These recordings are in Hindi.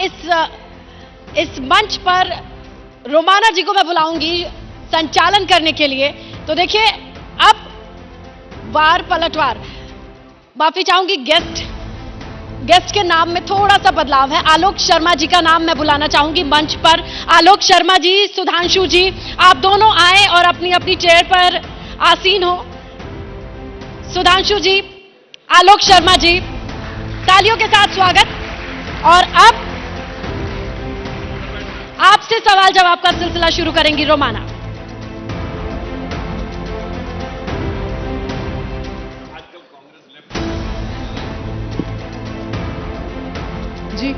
इस मंच पर रोमाना जी को मैं बुलाऊंगी संचालन करने के लिए। तो देखिए, अब वार पलटवार, माफी चाहूंगी, गेस्ट के नाम में थोड़ा सा बदलाव है। आलोक शर्मा जी का नाम मैं बुलाना चाहूंगी मंच पर। आलोक शर्मा जी, सुधांशु जी, आप दोनों आए और अपनी अपनी चेयर पर आसीन हो। सुधांशु जी, आलोक शर्मा जी, तालियों के साथ स्वागत। और अब आपसे सवाल जवाब का सिलसिला शुरू करेंगी रोमाना। जी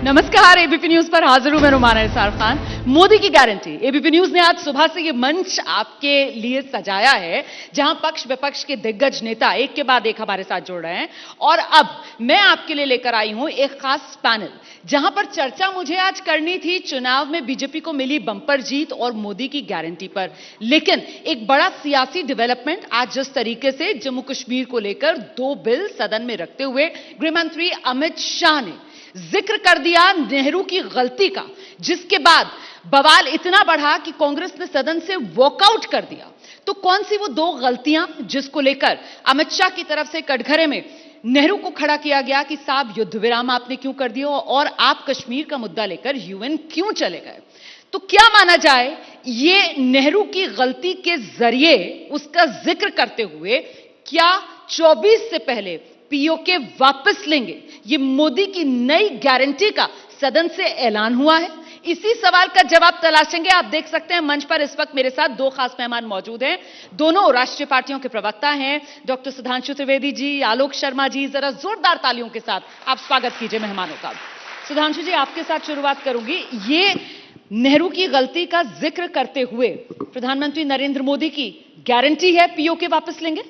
नमस्कार, एबीपी न्यूज पर हाजिर हूं मैं रोमाना निसार खान। मोदी की गारंटी, एबीपी न्यूज ने आज सुबह से ये मंच आपके लिए सजाया है जहां पक्ष विपक्ष के दिग्गज नेता एक के बाद एक हमारे साथ जुड़ रहे हैं। और अब मैं आपके लिए लेकर आई हूं एक खास पैनल जहां पर चर्चा मुझे आज करनी थी चुनाव में बीजेपी को मिली बंपर जीत और मोदी की गारंटी पर। लेकिन एक बड़ा सियासी डेवलपमेंट आज जिस तरीके से जम्मू कश्मीर को लेकर 2 बिल सदन में रखते हुए गृहमंत्री अमित शाह ने जिक्र कर दिया नेहरू की गलती का, जिसके बाद बवाल इतना बढ़ा कि कांग्रेस ने सदन से वॉकआउट कर दिया। तो कौन सी वो 2 गलतियां जिसको लेकर अमित शाह की तरफ से कटघरे में नेहरू को खड़ा किया गया कि साहब युद्ध विराम आपने क्यों कर दिया और आप कश्मीर का मुद्दा लेकर यूएन क्यों चले गए? तो क्या माना जाए, ये नेहरू की गलती के जरिए उसका जिक्र करते हुए क्या 24 से पहले पीओके वापस लेंगे? ये मोदी की नई गारंटी का सदन से ऐलान हुआ है। इसी सवाल का जवाब तलाशेंगे। आप देख सकते हैं मंच पर इस वक्त मेरे साथ 2 खास मेहमान मौजूद हैं। दोनों राष्ट्रीय पार्टियों के प्रवक्ता हैं, डॉक्टर सुधांशु त्रिवेदी जी, आलोक शर्मा जी। जरा जोरदार तालियों के साथ आप स्वागत कीजिए मेहमानों का। सुधांशु जी, आपके साथ शुरुआत करूंगी। ये नेहरू की गलती का जिक्र करते हुए प्रधानमंत्री नरेंद्र मोदी की गारंटी है पीओके वापस लेंगे?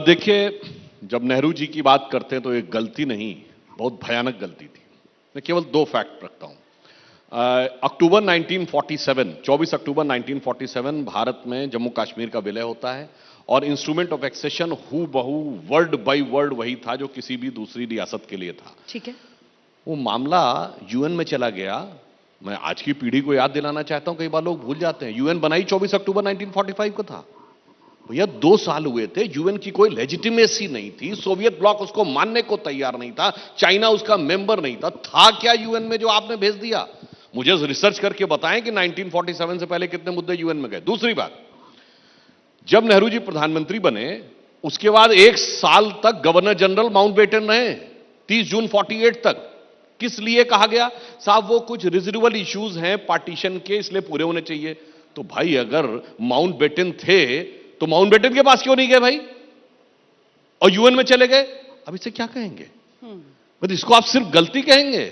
देखिए, जब नेहरू जी की बात करते हैं तो एक गलती नहीं, बहुत भयानक गलती थी। मैं केवल 2 फैक्ट रखता हूं। अक्टूबर 1947, 24 अक्टूबर 1947 भारत में जम्मू कश्मीर का विलय होता है और इंस्ट्रूमेंट ऑफ एक्सेशन हू बहू वर्ड बाय वर्ड वही था जो किसी भी दूसरी रियासत के लिए था। ठीक है। वो मामला यूएन में चला गया। मैं आज की पीढ़ी को याद दिलाना चाहता हूं, कई बार लोग भूल जाते हैं, यूएन बनाई 24 अक्टूबर 1945 को था। भैया 2 साल हुए थे, यूएन की कोई लेजिटिमेसी नहीं थी, सोवियत ब्लॉक उसको मानने को तैयार नहीं था, चाइना उसका मेंबर नहीं था क्या यूएन में जो आपने भेज दिया? मुझे रिसर्च करके बताएं कि 1947 से पहले कितने मुद्दे यूएन में गए। दूसरी बात, जब नेहरू जी प्रधानमंत्री बने उसके बाद 1 साल तक गवर्नर जनरल माउंटबेटन रहे, 30 जून 48 तक। किस लिए कहा गया? साहब वो कुछ रिजर्वल इश्यूज हैं पार्टीशन के, इसलिए पूरे होने चाहिए। तो भाई अगर माउंटबेटन थे तो माउंटबेटन के पास क्यों नहीं गए भाई, और यूएन में चले गए? अब इसे क्या कहेंगे? मतलब इसको आप सिर्फ गलती कहेंगे?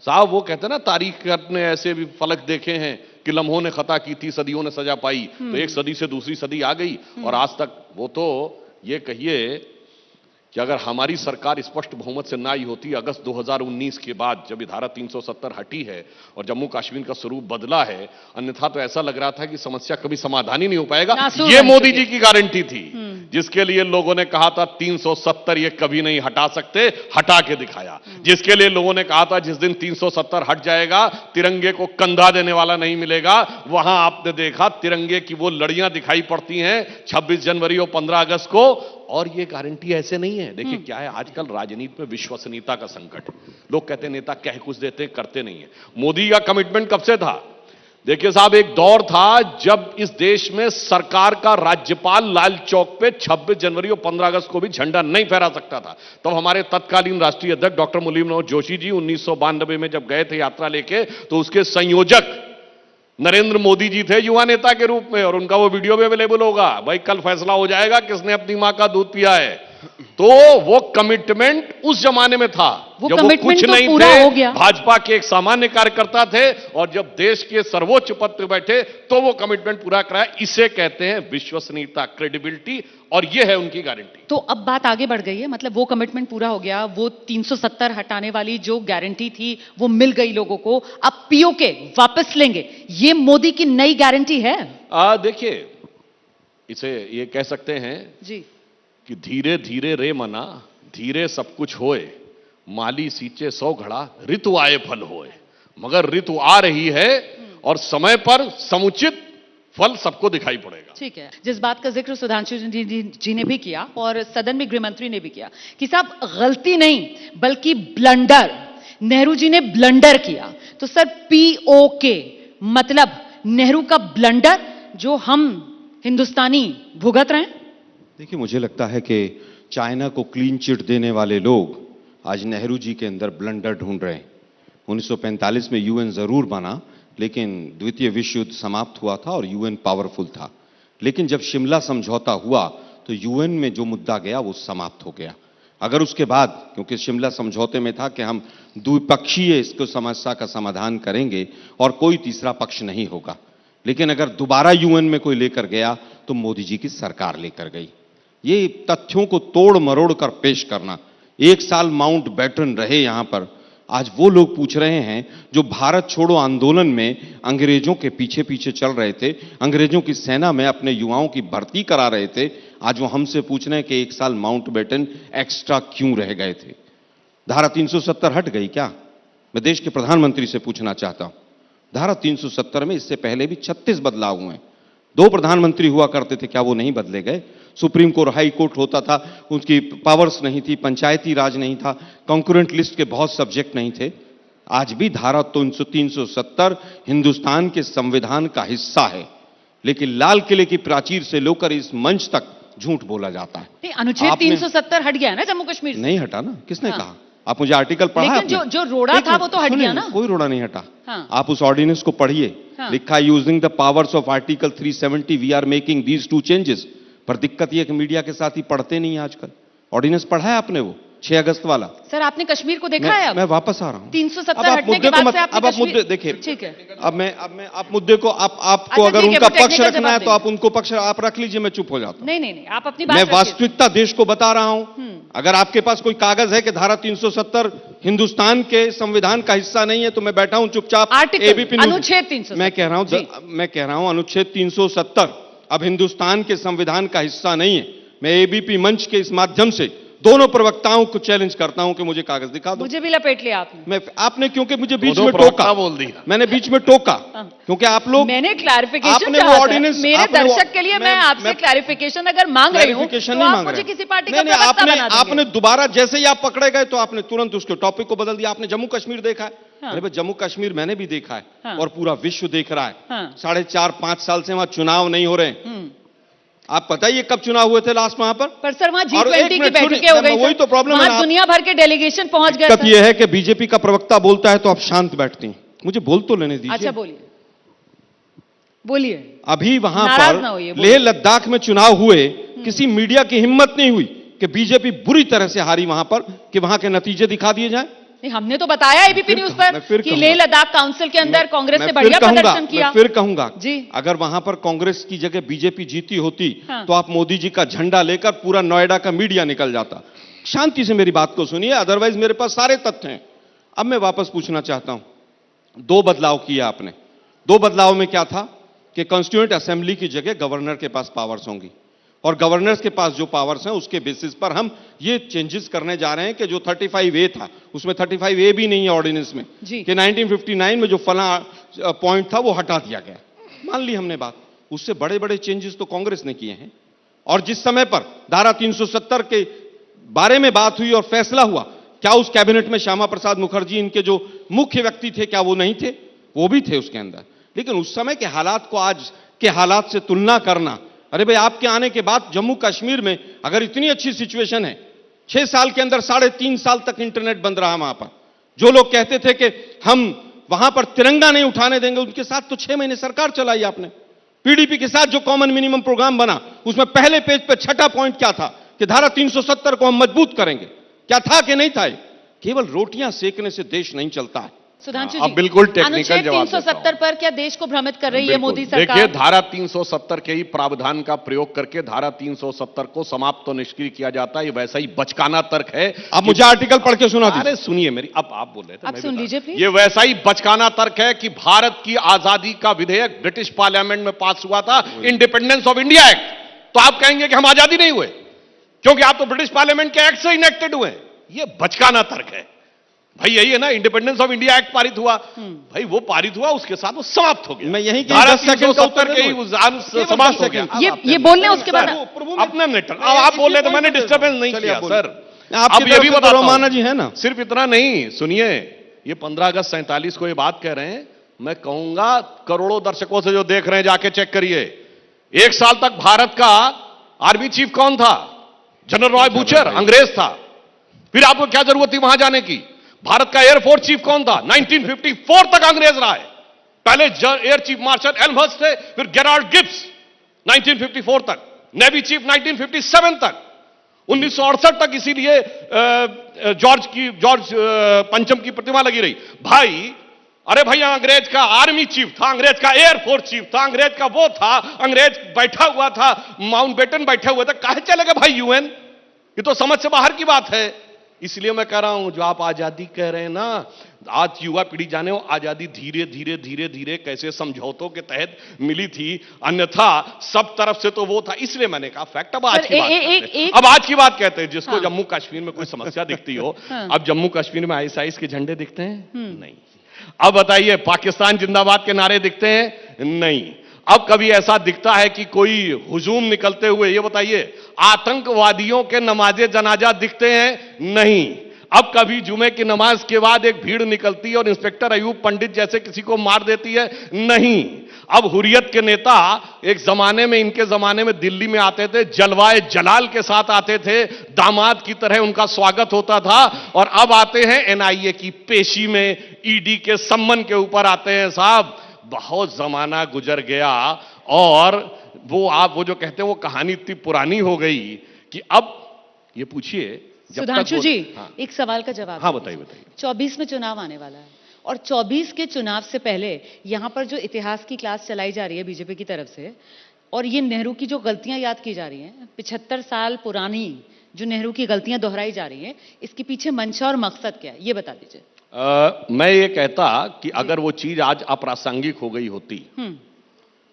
साहब वो कहते हैं ना, तारीख ने ऐसे भी फलक देखे हैं कि लम्हों ने खता की थी, सदियों ने सजा पाई। तो एक सदी से दूसरी सदी आ गई और आज तक वो तो ये कहिए कि अगर हमारी सरकार स्पष्ट बहुमत से ना आई होती अगस्त 2019 के बाद, जब धारा 370 हटी है और जम्मू कश्मीर का स्वरूप बदला है, अन्यथा तो ऐसा लग रहा था कि समस्या कभी समाधान ही नहीं हो पाएगा। ये मोदी जी की गारंटी थी, जिसके लिए लोगों ने कहा था 370 ये कभी नहीं हटा सकते, हटा के दिखाया। जिसके लिए लोगों ने कहा था जिस दिन 370 हट जाएगा तिरंगे को कंधा देने वाला नहीं मिलेगा, वहां आपने देखा तिरंगे की वो लड़ियां दिखाई पड़ती हैं 26 जनवरी और 15 अगस्त को। और ये गारंटी ऐसे नहीं है। देखिए क्या है, आजकल राजनीति में विश्वसनीयता का संकट। लोग कहते हैं नेता कह कुछ देते हैं, करते नहीं है। मोदी का कमिटमेंट कब से था? देखिए साहब, एक दौर था जब इस देश में सरकार का राज्यपाल लाल चौक पे 26 जनवरी और 15 अगस्त को भी झंडा नहीं फहरा सकता था। तब हमारे तत्कालीन राष्ट्रीय अध्यक्ष डॉक्टर मुरली मनोहर जोशी जी 1992 में जब गए थे यात्रा लेके, तो उसके संयोजक नरेंद्र मोदी जी थे युवा नेता के रूप में, और उनका वो वीडियो भी अवेलेबल होगा। भाई कल फैसला हो जाएगा किसने अपनी मां का दूध पिया है। तो वो कमिटमेंट उस जमाने में था, जब वो कुछ नहीं थे, भाजपा के एक सामान्य कार्यकर्ता थे, और जब देश के सर्वोच्च पद पर बैठे तो वो कमिटमेंट पूरा कराया। इसे कहते हैं विश्वसनीयता, क्रेडिबिलिटी, और ये है उनकी गारंटी। तो अब बात आगे बढ़ गई है, मतलब वो कमिटमेंट पूरा हो गया, वो 370 हटाने वाली जो गारंटी थी वो मिल गई लोगों को, अब पीओके वापस लेंगे, ये मोदी की नई गारंटी है। देखिए, इसे ये कह सकते हैं जी कि धीरे धीरे रे मना, धीरे सब कुछ होए, माली सींचे 100 घड़ा ऋतु आए फल होए, मगर ऋतु आ रही है और समय पर समुचित फल सबको दिखाई पड़ेगा। ठीक है, जिस बात का जिक्र सुधांशु जी ने भी किया और सदन में गृहमंत्री ने भी किया कि साहब गलती नहीं बल्कि ब्लंडर, नेहरू जी ने ब्लंडर किया, तो सर पीओके मतलब नेहरू का ब्लंडर जो हम हिंदुस्तानी भुगत रहे हैं। देखिए, मुझे लगता है कि चाइना को क्लीन चिट देने वाले लोग आज नेहरू जी के अंदर ब्लंडर ढूंढ रहे हैं। 1945 में यूएन जरूर बना, लेकिन द्वितीय विश्व युद्ध समाप्त हुआ था और यूएन पावरफुल था। लेकिन जब शिमला समझौता हुआ तो यूएन में जो मुद्दा गया वो समाप्त हो गया। अगर उसके बाद, क्योंकि शिमला समझौते में था कि हम द्विपक्षीय इसको समस्या का समाधान करेंगे और कोई तीसरा पक्ष नहीं होगा, लेकिन अगर दोबारा यूएन में कोई लेकर गया तो मोदी जी की सरकार लेकर गई। ये तथ्यों को तोड़ मरोड़ कर पेश करना, 1 साल माउंट बैटन रहे यहां पर, आज वो लोग पूछ रहे हैं जो भारत छोड़ो आंदोलन में अंग्रेजों के पीछे पीछे चल रहे थे, अंग्रेजों की सेना में अपने युवाओं की भर्ती करा रहे थे, आज वो हमसे पूछ रहे हैं कि 1 साल माउंट बैटन एक्स्ट्रा क्यों रह गए थे। धारा 370 हट गई क्या? मैं देश के प्रधानमंत्री से पूछना चाहता हूं। धारा 370 में इससे पहले भी 36 बदलाव हुए। 2 प्रधानमंत्री हुआ करते थे, क्या वो नहीं बदले गए? सुप्रीम कोर्ट, हाई कोर्ट होता था, उनकी पावर्स नहीं थी, पंचायती राज नहीं था, कॉन्करेंट लिस्ट के बहुत सब्जेक्ट नहीं थे। आज भी धारा 370 हिंदुस्तान के संविधान का हिस्सा है, लेकिन लाल किले की प्राचीर से लेकर इस मंच तक झूठ बोला जाता है। अनुच्छेद 370 हट गया है ना जम्मू कश्मीर से? नहीं हटा ना, किसने कहा? आप मुझे आर्टिकल पढ़ा है? लेकिन जो रोड़ा था वो तो हट गया ना। कोई रोड़ा नहीं हटा। हाँ। आप उस ऑर्डिनेंस को पढ़िए। लिखा है using the powers of article 370 we are making these 2 changes. पर दिक्कत यह कि मीडिया के साथ ही पढ़ते नहीं आजकल। ऑर्डिनेंस पढ़ा है आपने? वो 6 अगस्त वाला। सर आपने कश्मीर को देखा है? मैं वापस आ रहा हूं। 370 हटने के बाद से आपने अब आप मुद्दे देखिए। ठीक है, अब आप मुद्दे को आपको अच्छा, अगर ठीक है, उनका वो पक्ष technical रखना है जवाब तो आप उनको पक्ष आप रख लीजिए, मैं चुप हो जाता हूं। नहीं, आप अपनी बात मैं रखिए। वास्तविकता देश को बता रहा हूं। अगर आपके पास कोई कागज है कि धारा 370 हिंदुस्तान के संविधान का हिस्सा नहीं है तो मैं बैठा हूं चुपचाप। आर्टिकल अनुच्छेद 370 मैं कह रहा हूं अनुच्छेद 370 अब हिंदुस्तान के संविधान का हिस्सा नहीं है। मैं एबीपी मंच के इस माध्यम से दोनों प्रवक्ताओं को चैलेंज करता हूं कि मुझे कागज दिखा दो। मुझे भी लपेट लिया आपने। आपने क्योंकि मुझे बीच में टोका बोल दिया। मैंने बीच में टोका क्योंकि आप लोग, मैंने क्लैरिफिकेशन आपने चाहा वो था। ऑर्डिनेंस, मेरे दर्शक के लिए मैं आपसे क्लैरिफिकेशन अगर मांग रही हूं तो आप मुझे किसी पार्टी का प्रवक्ता बना देंगे। आपने दोबारा जैसे ही आप पकड़े गए तो आपने तुरंत उसके टॉपिक को बदल दिया। आपने जम्मू कश्मीर देखा है? अरे भाई, जम्मू कश्मीर मैंने भी देखा है और पूरा विश्व देख रहा है। 4.5-5 साल से वहां चुनाव नहीं हो रहे। आप बताइए कब चुनाव हुए थे लास्ट वहां पर सर वहां G20 की बैठकें हो गई। वही तो प्रॉब्लम है। दुनिया भर के डेलीगेशन पहुंच गए। दिक्कत यह है कि बीजेपी का प्रवक्ता बोलता है तो आप शांत बैठती हैं। मुझे बोल तो लेने दीजिए। अच्छा बोलिए। अभी वहां पर लेह लद्दाख में चुनाव हुए, किसी मीडिया की हिम्मत नहीं हुई कि बीजेपी बुरी तरह से हारी वहां पर, कि वहां के नतीजे दिखा दिए जाए। हमने तो बताया एबीपी न्यूज पर कि लेह लद्दाख काउंसिल के अंदर कांग्रेस ने बढ़िया प्रदर्शन किया। मैं फिर कहूंगा जी, अगर वहां पर कांग्रेस की जगह बीजेपी जीती होती तो आप मोदी जी का झंडा लेकर पूरा नोएडा का मीडिया निकल जाता। शांति से मेरी बात को सुनिए, अदरवाइज मेरे पास सारे तथ्य हैं। अब मैं वापस पूछना चाहता हूं, 2 बदलाव किए आपने। 2 बदलाव में क्या था कि कॉन्स्टिट्यूएंट असेंबली की जगह गवर्नर के पास पावर्स होंगी और गवर्नर्स के पास जो पावर्स हैं उसके बेसिस पर हम ये चेंजेस करने जा रहे हैं कि जो 35A था उसमें 35A भी नहीं है ऑर्डिनेंस में कि 1959 में जो फला पॉइंट था वो हटा दिया गया। मान ली हमने बात, उससे बड़े बड़े चेंजेस तो कांग्रेस ने किए हैं। और जिस समय पर धारा 370 के बारे में बात हुई और फैसला हुआ, क्या उस कैबिनेट में श्यामा प्रसाद मुखर्जी इनके जो मुख्य व्यक्ति थे क्या वो नहीं थे? वो भी थे उसके अंदर। लेकिन उस समय के हालात को आज के हालात से तुलना करना, अरे भाई आपके आने के बाद जम्मू कश्मीर में अगर इतनी अच्छी सिचुएशन है, 6 साल के अंदर 3.5 साल तक इंटरनेट बंद रहा वहां पर। जो लोग कहते थे कि हम वहां पर तिरंगा नहीं उठाने देंगे, उनके साथ तो 6 महीने सरकार चलाई आपने। पीडीपी के साथ जो कॉमन मिनिमम प्रोग्राम बना उसमें पहले पेज पे 6ठा पॉइंट क्या था कि धारा 370 को हम मजबूत करेंगे। क्या था कि नहीं था? केवल रोटियां सेकने से देश नहीं चलता है। सुधांशु अब बिल्कुल टेक्निकल जवाब 370 पर क्या देश को भ्रमित कर रही है मोदी सरकार? देखिए, धारा 370 के ही प्रावधान का प्रयोग करके धारा 370 को समाप्त तो निष्क्रिय किया जाता है। ये वैसा ही बचकाना तर्क है। अब मुझे आर्टिकल पढ़ के सुना दीजिए। अरे सुनिए मेरी, अब आप बोल रहे थे, आप सुन लीजिए प्लीज। ये वैसा ही बचकाना तर्क है कि भारत की आजादी का विधेयक ब्रिटिश पार्लियामेंट में पास हुआ था, इंडिपेंडेंस ऑफ इंडिया एक्ट। तो आप कहेंगे कि हम आजादी नहीं हुए क्योंकि आप तो ब्रिटिश पार्लियामेंट के एक्ट से इनेक्टेड हुए। ये बचकाना तर्क है। भाई यही है ना, इंडिपेंडेंस ऑफ इंडिया एक्ट पारित हुआ, भाई वो पारित हुआ, उसके साथ वो समाप्त हो गया। मैं यहीं के धारा 10 सेकंड का उत्तर 370 के ही दूं। उजान केवल समाप्त 10 हो गया। सेकंड। ये बोल लें उसके बाद अपना मिनट, अब आप बोल रहे थे, मैंने डिस्टर्बेंस नहीं किया सर। आपकी अब ये भी तरफ से बताता तो रोमाना हूं, जी है ना। सिर्फ इतना नहीं, सुनिए, ये 15 अगस्त 47 को ये बात कह रहे हैं, मैं कहूंगा करोड़ों दर्शकों से जो देख रहे हैं जाके चेक करिए, 1 साल तक भारत का आर्मी चीफ कौन था? जनरल रॉय बूचर, अंग्रेज था। फिर आपको क्या जरूरत थी वहां जाने की? भारत का एयरफोर्स चीफ कौन था? 1954 तक अंग्रेज रहा है। पहले एयर चीफ मार्शल एल्महर्स्ट थे, फिर गेराल्ड गिब्स 1954 तक, नेवी चीफ 1957 तक, 1968 तक इसीलिए जॉर्ज पंचम की प्रतिमा लगी रही। भाई, अरे भैया, अंग्रेज का आर्मी चीफ था, अंग्रेज का एयरफोर्स चीफ था, अंग्रेज का वो था, अंग्रेज बैठा हुआ था, माउंटबेटन बैठे हुए थे, काहे चले गए भाई यूएन? ये तो समझ से बाहर की बात है। इसलिए मैं कह रहा हूं, जो आप आजादी कह रहे हैं ना, आज युवा पीढ़ी जाने हो आजादी धीरे धीरे धीरे धीरे कैसे समझौतों के तहत मिली थी, अन्यथा सब तरफ से तो वो था। इसलिए मैंने कहा फैक्ट। अब आज की बात कहते हैं। अब आज की बात कहते हैं, जिसको जम्मू कश्मीर में कोई समस्या दिखती हो। अब जम्मू कश्मीर में आईएसआईएस के झंडे दिखते हैं? नहीं। अब बताइए, पाकिस्तान जिंदाबाद के नारे दिखते हैं? नहीं। अब कभी ऐसा दिखता है कि कोई हुजूम निकलते हुए, ये बताइए, आतंकवादियों के नमाजे जनाजा दिखते हैं? नहीं। अब कभी जुमे की नमाज के बाद एक भीड़ निकलती है और इंस्पेक्टर अयूब पंडित जैसे किसी को मार देती है? नहीं। अब हुर्रियत के नेता एक जमाने में, इनके जमाने में दिल्ली में आते थे, जलवाए जलाल के साथ आते थे, दामाद की तरह उनका स्वागत होता था, और अब आते हैं एनआईए की पेशी में, ईडी के सम्मन के ऊपर आते हैं। साहब, बहुत जमाना गुजर गया, और वो जो कहते हैं वो कहानी इतनी पुरानी हो गई कि अब ये पूछिए, सुधांशु जी, हाँ, एक सवाल का जवाब। हाँ बताइए। 24 में चुनाव आने वाला है, और 24 के चुनाव से पहले यहां पर जो इतिहास की क्लास चलाई जा रही है बीजेपी की तरफ से, और ये नेहरू की जो गलतियां याद की जा रही हैं, 75 साल पुरानी जो नेहरू की गलतियां दोहराई जा रही हैं, इसके पीछे मंशा और मकसद क्या है, ये बता दीजिए। मैं ये कहता कि अगर वो चीज आज अप्रासंगिक हो गई होती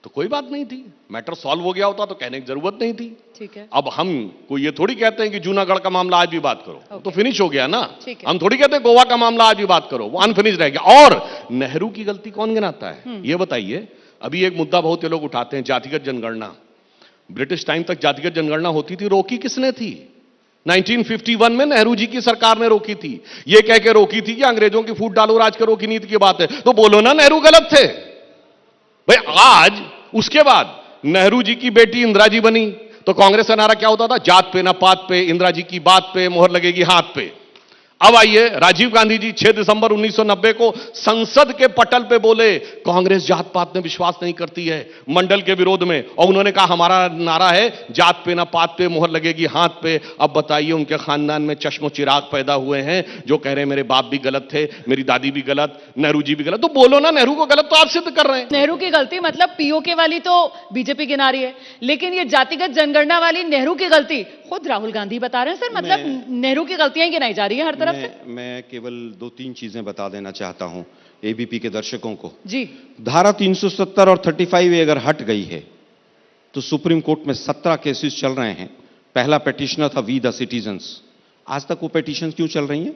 तो कोई बात नहीं थी, मैटर सॉल्व हो गया होता तो कहने की जरूरत नहीं थी। ठीक है। अब हम कोई ये थोड़ी कहते हैं कि जूनागढ़ का मामला आज भी बात करो, तो फिनिश हो गया ना। ठीक है। हम थोड़ी कहते हैं गोवा का मामला आज भी बात करो, वो अनफिनिश रह गया। और नेहरू की गलती कौन गिनाता है? ये बताइए। अभी एक मुद्दा बहुत से लोग उठाते हैं, जातिगत जनगणना। ब्रिटिश टाइम तक जातिगत जनगणना होती थी, रोकी किसने थी? 1951 में नेहरू जी की सरकार ने रोकी थी। ये कह के रोकी थी कि अंग्रेजों की फूट डालो राज करो की नीति की बात है, तो बोलो ना नेहरू गलत थे भाई। आज उसके बाद नेहरू जी की बेटी इंदिरा जी बनी, तो कांग्रेस का नारा क्या होता था? जात पे ना पात पे, इंदिरा जी की बात पे मोहर लगेगी हाथ पे। अब आइए, राजीव गांधी जी 6 दिसंबर 1990 को संसद के पटल पे बोले कांग्रेस जात पात में विश्वास नहीं करती है, मंडल के विरोध में, और उन्होंने कहा हमारा नारा है जात पे ना पात पे मोहर लगेगी हाथ पे। अब बताइए, उनके खानदान में चश्मो चिराग पैदा हुए हैं जो कह रहे हैं मेरे बाप भी गलत थे, मेरी दादी भी गलत, नेहरू जी भी गलत। तो बोलो ना, नेहरू को गलत तो आप सिद्ध कर रहे हैं। नेहरू की गलती मतलब पीओके वाली तो बीजेपी गिना रही है, लेकिन ये जातिगत जनगणना वाली नेहरू की गलती खुद राहुल गांधी बता रहे हैं। सर, मतलब नेहरू की गलतियां ही गिनाई जा रही है हर तरफ से। मैं केवल 2-3 चीजें बता देना चाहता हूं एबीपी के दर्शकों को। जी। धारा 370 और 35 अगर हट गई है तो सुप्रीम कोर्ट में 17 केसेस चल रहे हैं। पहला पिटिशनर था वी द सिटीजन्स। आज तक वो पिटीशन क्यों चल रही हैं?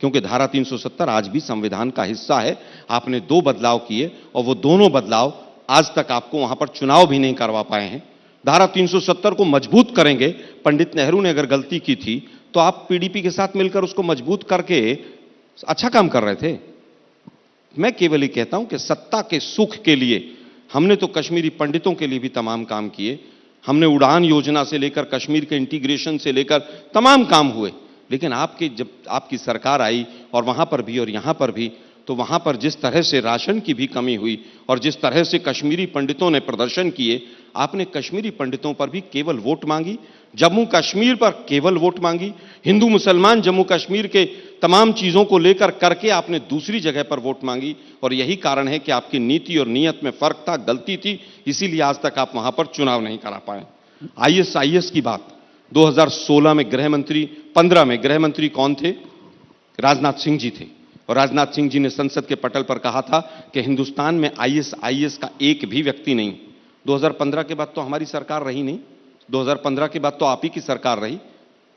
क्योंकि धारा 370 आज भी संविधान का हिस्सा है। आपने 2 बदलाव किए और वो दोनों बदलाव आज तक आपको वहां पर चुनाव भी नहीं करवा पाए हैं। धारा 370 को मजबूत करेंगे। पंडित नेहरू ने अगर गलती की थी तो आप पीडीपी के साथ मिलकर उसको मजबूत करके अच्छा काम कर रहे थे। मैं केवल ये कहता हूं कि सत्ता के सुख के लिए हमने तो कश्मीरी पंडितों के लिए भी तमाम काम किए। हमने उड़ान योजना से लेकर कश्मीर के इंटीग्रेशन से लेकर तमाम काम हुए, लेकिन जब आपकी सरकार आई और वहां पर भी और यहां पर भी, तो वहां पर जिस तरह से राशन की भी कमी हुई और जिस तरह से कश्मीरी पंडितों ने प्रदर्शन किए, आपने कश्मीरी पंडितों पर भी केवल वोट मांगी, जम्मू कश्मीर पर केवल वोट मांगी, हिंदू मुसलमान जम्मू कश्मीर के तमाम चीजों को लेकर करके आपने दूसरी जगह पर वोट मांगी। और यही कारण है कि आपकी नीति और नीयत में फर्क था, गलती थी, इसीलिए आज तक आप वहां पर चुनाव नहीं करा पाए। आईएसआईएस की बात, 2016 में गृह मंत्री, 15 में गृह मंत्री कौन थे? राजनाथ सिंह जी थे। और राजनाथ सिंह जी ने संसद के पटल पर कहा था कि हिंदुस्तान में आईएसआईएस का एक भी व्यक्ति नहीं। 2015 के बाद तो हमारी सरकार रही नहीं, 2015 के बाद तो आप ही की सरकार रही।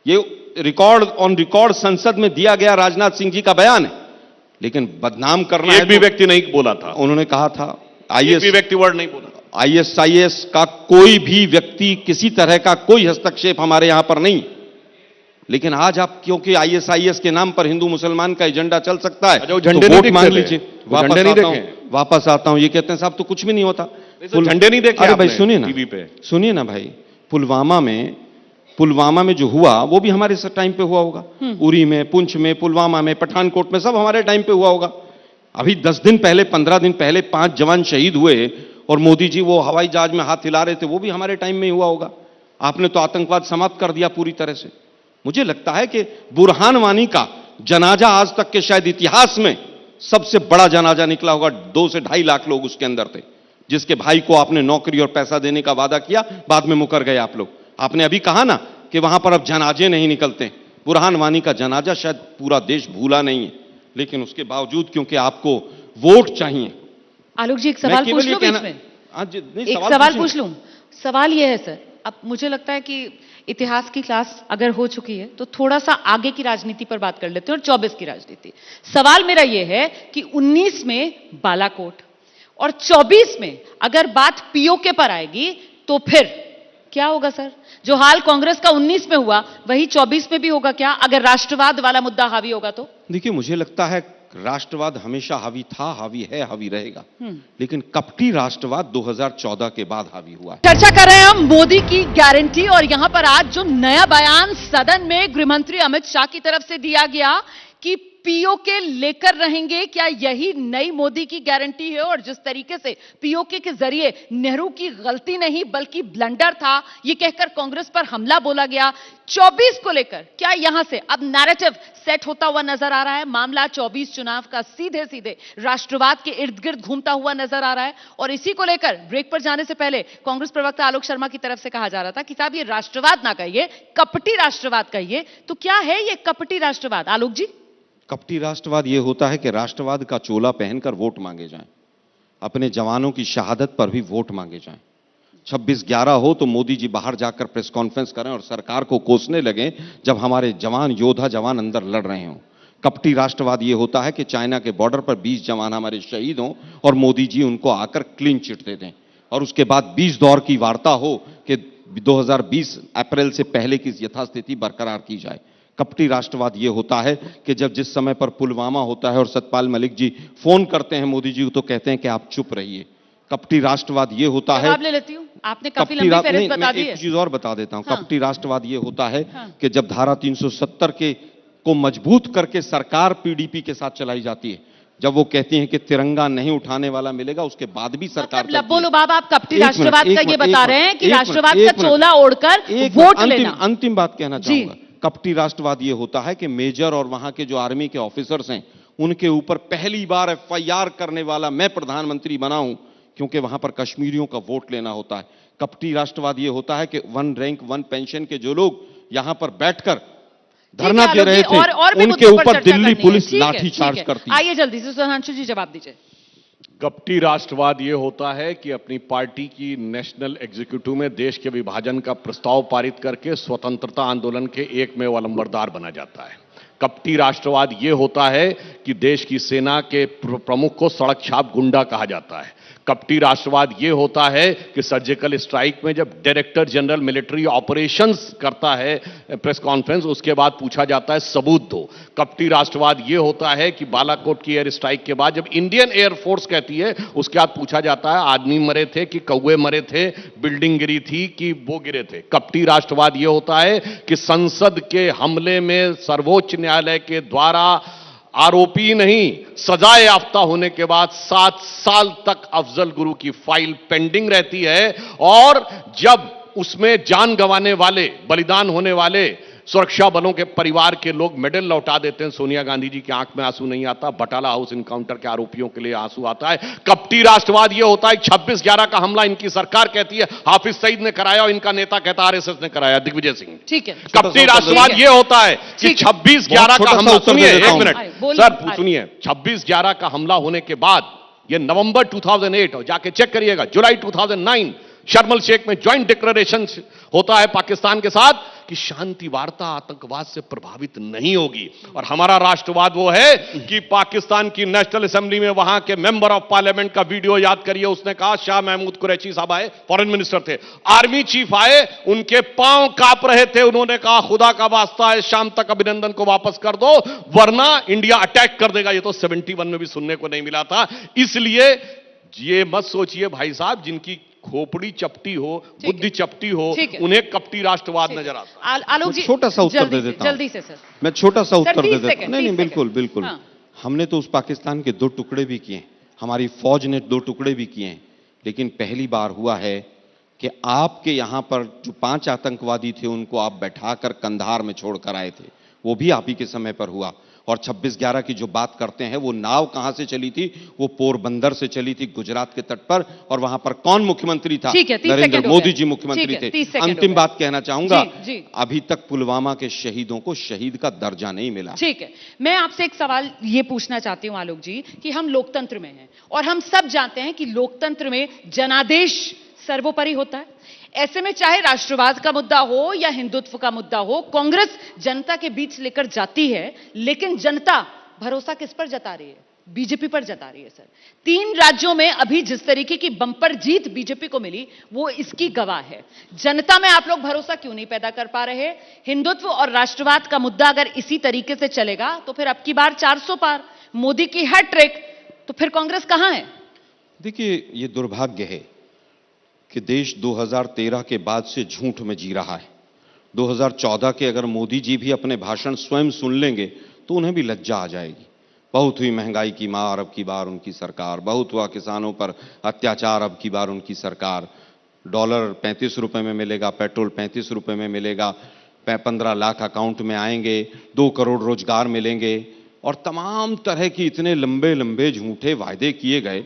ये रिकॉर्ड ऑन रिकॉर्ड संसद में दिया गया राजनाथ सिंह जी का बयान है। लेकिन बदनाम करना एक है भी तो व्यक्ति नहीं बोला था, उन्होंने कहा था एक आईएएस भी व्यक्ति वर्ड नहीं बोला था। आईएसआईएस का कोई भी व्यक्ति किसी तरह का कोई हस्तक्षेप हमारे यहां पर नहीं। लेकिन आज आप क्योंकि आईएसआईएस के नाम पर हिंदू मुसलमान का एजेंडा चल सकता है अच्छा, वो तो झंडे नहीं वोट दिखते मांग थे? लीजिए। वो वापस झंडे नहीं आता हूं, देखे? वापस आता हूं, ये कहते हैं साहब तो कुछ भी नहीं होता। झंडे नहीं देखे अरे भाई आपने सुनिए ना, टीवी पे? सुनिए ना भाई, पुलवामा में जो हुआ वो भी हमारे टाइम पे हुआ होगा। उरी में, पुंछ में, पुलवामा में, पठानकोट में, सब हमारे टाइम पे हुआ होगा। अभी 10 दिन पहले, 15 दिन पहले 5 जवान शहीद हुए और मोदी जी वो हवाई जहाज में हाथ हिला रहे थे, वो भी हमारे टाइम में ही हुआ होगा। आपने तो आतंकवाद समाप्त कर दिया पूरी तरह से। मुझे लगता है कि बुरहान वानी का जनाजा आज तक के शायद इतिहास में सबसे बड़ा जनाजा निकला होगा। 2 से 2.5 लाख लोग उसके अंदर थे, जिसके भाई को आपने नौकरी और पैसा देने का वादा किया, बाद में मुकर गए आप लोग। आपने अभी कहा ना कि वहां पर अब जनाजे नहीं निकलते। बुरहान वानी का जनाजा शायद पूरा देश भूला नहीं है, लेकिन उसके बावजूद क्योंकि आपको वोट चाहिए। आलोक जी एक सवाल पूछ लूं बीच में? एक सवाल पूछ लूं? सवाल यह है सर, अब मुझे लगता है कि इतिहास की क्लास अगर हो चुकी है तो थोड़ा सा आगे की राजनीति पर बात कर लेते हैं और 24 की राजनीति। सवाल मेरा यह है कि 19 में बालाकोट और 24 में अगर बात पीओके पर आएगी तो फिर क्या होगा सर? जो हाल कांग्रेस का 19 में हुआ वही 24 में भी होगा क्या, अगर राष्ट्रवाद वाला मुद्दा हावी होगा तो? देखिए, मुझे लगता है राष्ट्रवाद हमेशा हावी था, हावी है, हावी रहेगा, लेकिन कपटी राष्ट्रवाद 2014 के बाद हावी हुआ है। चर्चा कर रहे हैं हम मोदी की गारंटी, और यहां पर आज जो नया बयान सदन में गृहमंत्री अमित शाह की तरफ से दिया गया कि पीओके लेकर रहेंगे, क्या यही नई मोदी की गारंटी है? और जिस तरीके से पीओके के जरिए नेहरू की गलती नहीं बल्कि ब्लंडर था यह कहकर कांग्रेस पर हमला बोला गया, 24 को लेकर क्या यहां से अब नैरेटिव सेट होता हुआ नजर आ रहा है? मामला 24 चुनाव का सीधे सीधे राष्ट्रवाद के इर्द गिर्द घूमता हुआ नजर आ रहा है। और इसी को लेकर ब्रेक पर जाने से पहले कांग्रेस प्रवक्ता आलोक शर्मा की तरफ से कहा जा रहा था कि साहब ये राष्ट्रवाद ना कहिए, कपटी राष्ट्रवाद कहिए। तो क्या है ये कपटी राष्ट्रवाद आलोक जी? कपटी राष्ट्रवाद यह होता है कि राष्ट्रवाद का चोला पहनकर वोट मांगे जाएं, अपने जवानों की शहादत पर भी वोट मांगे जाएं। 26/11 हो तो मोदी जी बाहर जाकर प्रेस कॉन्फ्रेंस करें और सरकार को कोसने लगे जब हमारे जवान, योद्धा जवान अंदर लड़ रहे हों। कपटी राष्ट्रवाद यह होता है कि चाइना के बॉर्डर पर 20 जवान हमारे शहीद हों और मोदी जी उनको आकर क्लीन चिट दे दें, और उसके बाद 20 दौर की वार्ता हो कि 2020 अप्रैल से पहले की यथास्थिति बरकरार की जाए। कपटी राष्ट्रवाद यह होता है कि जब जिस समय पर पुलवामा होता है और सतपाल मलिक जी फोन करते हैं मोदी जी को तो कहते हैं कि आप चुप रहिए। कपटी राष्ट्रवाद यह होता है, जवाब ले लेती हूं, आपने काफी लंबी फहरिस्त बता दी है। एक चीज और बता देता हूं। हाँ। कपटी राष्ट्रवाद यह होता है कि जब धारा 370 को मजबूत करके सरकार पीडीपी के साथ चलाई जाती है, जब वो कहती हैं कि तिरंगा नहीं उठाने वाला मिलेगा, उसके बाद भी सरकार मतलब लब्बो लुबाब आप कपटी राष्ट्रवाद का ये बता रहे हैं कि राष्ट्रवाद का चोला ओढ़कर वोट लेना। अंतिम बात कहना चाहूंगा, कपटी राष्ट्रवाद यह होता है कि मेजर और वहां के जो आर्मी के ऑफिसर्स हैं उनके ऊपर पहली बार एफआईआर करने वाला मैं प्रधानमंत्री बना हूं, क्योंकि वहां पर कश्मीरियों का वोट लेना होता है। कपटी राष्ट्रवाद यह होता है कि 1 रैंक 1 पेंशन के जो लोग यहां पर बैठकर धरना दे रहे थे उनके ऊपर दिल्ली पुलिस लाठीचार्ज करती है। आइए जल्दी से सुधांशु जी जवाब दीजिए। कपटी राष्ट्रवाद यह होता है कि अपनी पार्टी की नेशनल एग्जीक्यूटिव में देश के विभाजन का प्रस्ताव पारित करके स्वतंत्रता आंदोलन के एकमेव अलंबरदार बना जाता है। कपटी राष्ट्रवाद यह होता है कि देश की सेना के प्रमुख को सड़क छाप गुंडा कहा जाता है। कपटी राष्ट्रवाद यह होता है कि सर्जिकल स्ट्राइक में जब डायरेक्टर जनरल मिलिट्री ऑपरेशंस करता है प्रेस कॉन्फ्रेंस, उसके बाद पूछा जाता है सबूत दो। कपटी राष्ट्रवाद यह होता है कि बालाकोट की एयर स्ट्राइक के बाद जब इंडियन एयरफोर्स कहती है, उसके बाद पूछा जाता है आदमी मरे थे कि कौवे मरे थे, बिल्डिंग गिरी थी कि वो गिरे थे। कपटी राष्ट्रवाद यह होता है कि संसद के हमले में सर्वोच्च न्यायालय के द्वारा आरोपी नहीं सजाए याफ्ता होने के बाद 7 साल तक अफजल गुरु की फाइल पेंडिंग रहती है, और जब उसमें जान गंवाने वाले, बलिदान होने वाले सुरक्षा बलों के परिवार के लोग मेडल लौटा देते हैं, सोनिया गांधी जी की आंख में आंसू नहीं आता, बटाला हाउस इनकाउंटर के आरोपियों के लिए आंसू आता है। कपटी राष्ट्रवाद यह होता है 26/11 का हमला इनकी सरकार कहती है हाफिज सईद ने कराया और इनका नेता कहता आरएसएस ने कराया, दिग्विजय सिंह। ठीक है, कपटी राष्ट्रवाद यह होता है कि 26/11 का हमला, सुनिए एक मिनट सर, सुनिए, 26/11 का हमला होने के बाद यह नवंबर 2008, जाके चेक करिएगा, जुलाई 2009 शर्म शेख में ज्वाइंट डिक्लेरेशन होता है पाकिस्तान के साथ कि शांति वार्ता आतंकवाद से प्रभावित नहीं होगी। और हमारा राष्ट्रवाद वो है कि पाकिस्तान की नेशनल असेंबली में वहां के मेंबर ऑफ पार्लियामेंट का वीडियो याद करिए, उसने कहा, शाह महमूद कुरैशी साहब आए, फॉरेन मिनिस्टर थे, आर्मी चीफ आए, उनके पांव कांप रहे थे, उन्होंने कहा खुदा का वास्ता है शाम तक अभिनंदन को वापस कर दो वरना इंडिया अटैक कर देगा। ये तो 71 में भी सुनने को नहीं मिला था। इसलिए ये मत सोचिए भाई साहब, जिनकी खोपड़ी चपटी हो, बुद्धि चपटी हो, उन्हें कपटी राष्ट्रवाद नजर आता है। आलोक जी छोटा सा उत्तर दे देता हूं, जल्दी से सर, मैं छोटा सा उत्तर दे देता हूं। नहीं नहीं, 30 बिल्कुल बिल्कुल। हाँ। हमने तो उस पाकिस्तान के 2 टुकड़े भी किए, हमारी फौज ने 2 टुकड़े भी किए हैं, लेकिन पहली बार हुआ है कि आपके यहां पर जो 5 आतंकवादी थे उनको आप बैठाकर कंधार में छोड़कर आए थे, वो भी आप ही के समय पर हुआ। और 26/11 की जो बात करते हैं, वो नाव कहां से चली थी? वो पोरबंदर से चली थी, गुजरात के तट पर। और वहां पर कौन मुख्यमंत्री था? नरेंद्र मोदी जी मुख्यमंत्री थे। अंतिम बात कहना चाहूंगा, अभी तक पुलवामा के शहीदों को शहीद का दर्जा नहीं मिला। ठीक है, मैं आपसे एक सवाल ये पूछना चाहती हूं आलोक जी, कि हम लोकतंत्र में हैं और हम सब जानते हैं कि लोकतंत्र में जनादेश सर्वोपरि होता है। ऐसे में चाहे राष्ट्रवाद का मुद्दा हो या हिंदुत्व का मुद्दा हो, कांग्रेस जनता के बीच लेकर जाती है, लेकिन जनता भरोसा किस पर जता रही है? बीजेपी पर जता रही है। सर, 3 राज्यों में अभी जिस तरीके की बंपर जीत बीजेपी को मिली, वो इसकी गवाह है। जनता में आप लोग भरोसा क्यों नहीं पैदा कर पा रहे? हिंदुत्व और राष्ट्रवाद का मुद्दा अगर इसी तरीके से चलेगा तो फिर अब की बार 400 पार, मोदी की हैट्रिक, तो फिर कांग्रेस कहां है? देखिए, ये दुर्भाग्य है कि देश 2013 के बाद से झूठ में जी रहा है। 2014 के अगर मोदी जी भी अपने भाषण स्वयं सुन लेंगे तो उन्हें भी लज्जा आ जाएगी। बहुत हुई महंगाई की मार, अब की बार उनकी सरकार। बहुत हुआ किसानों पर अत्याचार, अब की बार उनकी सरकार। डॉलर 35 रुपए में मिलेगा, पेट्रोल 35 रुपए में मिलेगा, 15 लाख अकाउंट में आएंगे, 2 करोड़ रोजगार मिलेंगे, और तमाम तरह की इतने लंबे लंबे झूठे वायदे किए गए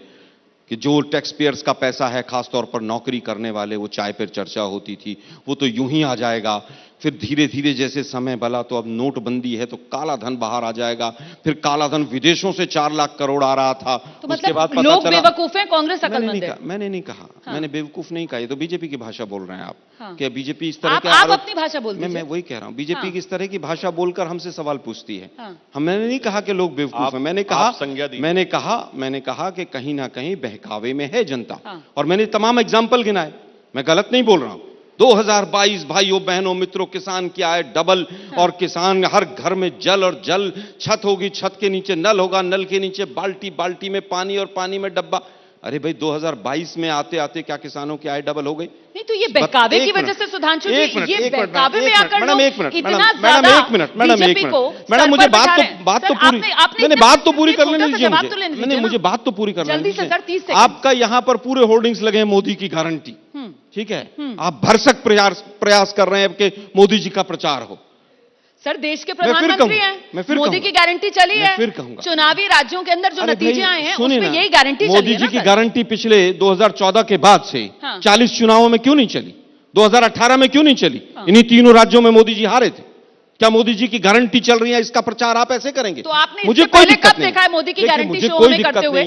कि जो टैक्स पेयर्स का पैसा है, खासतौर पर नौकरी करने वाले, वो चाय पर चर्चा होती थी, वो तो यूं ही आ जाएगा। फिर धीरे धीरे जैसे समय बला तो अब नोटबंदी है तो काला धन बाहर आ जाएगा। फिर काला धन विदेशों से 4 लाख करोड़ आ रहा था। तो उसके बाद पता लोग चला, बेवकूफ हैं, कांग्रेस अक्लमंद है। मैंने नहीं कहा, हाँ। मैंने बेवकूफ नहीं कहा, ये तो बीजेपी की भाषा बोल रहे हैं आप। हाँ। क्या बीजेपी इस तरह के आप अपनी भाषा बोल दीजिए। मैं वही कह रहा हूँ, बीजेपी की इस तरह की भाषा बोलकर हमसे सवाल पूछती है। हाँ। मैंने नहीं कहा कि लोग बेवकूफ हैं, मैंने कहा कि कहीं ना कहीं बहकावे में है जनता। और मैंने तमाम एग्जाम्पल गिनाए, मैं गलत नहीं बोल रहा हूं। 2022 भाइयों बहनों मित्रों, किसान की आय डबल, और किसान हर घर में जल, और जल छत होगी, छत के नीचे नल होगा, नल के नीचे बाल्टी, बाल्टी में पानी, और पानी में डब्बा। अरे भाई, 2022 में आते आते क्या किसानों की आय डबल हो गई? नहीं तो ये बहकावे की वजह से सुधांशु जी, ये बहकावे में आकर मैडम एक मिनट, मुझे बात तो पूरी कर लेने दीजिए। मुझे बात तो पूरी कर लेने दीजिए। आपका यहां पर पूरे होर्डिंग्स लगे हैं मोदी की गारंटी, ठीक है? आप भरसक प्रयास कर रहे हैं कि मोदी जी का प्रचार हो। सर, देश के प्रधानमंत्री हैं, मोदी की गारंटी चली है। फिर कहूंगा, चुनावी राज्यों के अंदर जो नतीजे आए हैं उसमें यही गारंटी चली है। मोदी जी की गारंटी पिछले 2014 के बाद से 40 चुनावों में क्यों नहीं चली? 2018 में क्यों नहीं चली? इन्हीं 3 राज्यों में मोदी जी हारे थे। क्या मोदी जी की गारंटी चल रही है, इसका प्रचार आप ऐसे करेंगे? तो आपने मुझे कोई दिक्कत कब देखा है मोदी की गारंटी शो में करते हुए?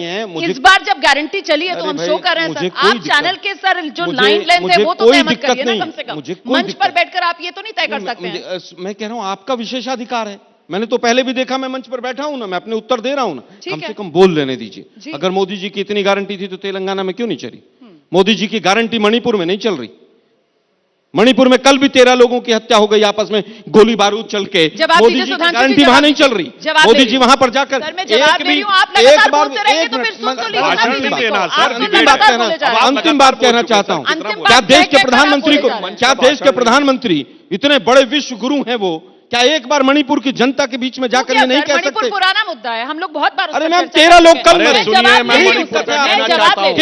इस बार जब गारंटी चली है तो हम शो कर रहे हैं सर। आप चैनल के सर जो लाइन लेंथ है वो तो तय मत करिए ना, कम से कम मंच पर बैठकर आप ये तो नहीं तय कर सकते हैं। मैं कह रहा हूं आपका विशेषाधिकार है, मैंने तो पहले भी देखा, मैं मंच पर बैठा हूं ना, मैं अपने उत्तर दे रहा हूं ना, कम से कम बोल लेने दीजिए। अगर मोदी जी की इतनी गारंटी थी तो तेलंगाना में क्यों नहीं चली? मोदी जी की गारंटी मणिपुर में नहीं चल रही। मणिपुर में कल भी 13 लोगों की हत्या हो गई आपस में गोली बारूद चल के। मोदी जी की गारंटी वहां नहीं चल रही। अंतिम बात कहना चाहता हूं, क्या देश के प्रधानमंत्री इतने बड़े विश्व गुरु हैं, वो क्या एक बार मणिपुर की जनता के बीच में जाकर ये नहीं कह सकते? मणिपुर पुराना मुद्दा है, हम लोग बहुत बार। अरे मैम, 13 लोग कल मरे,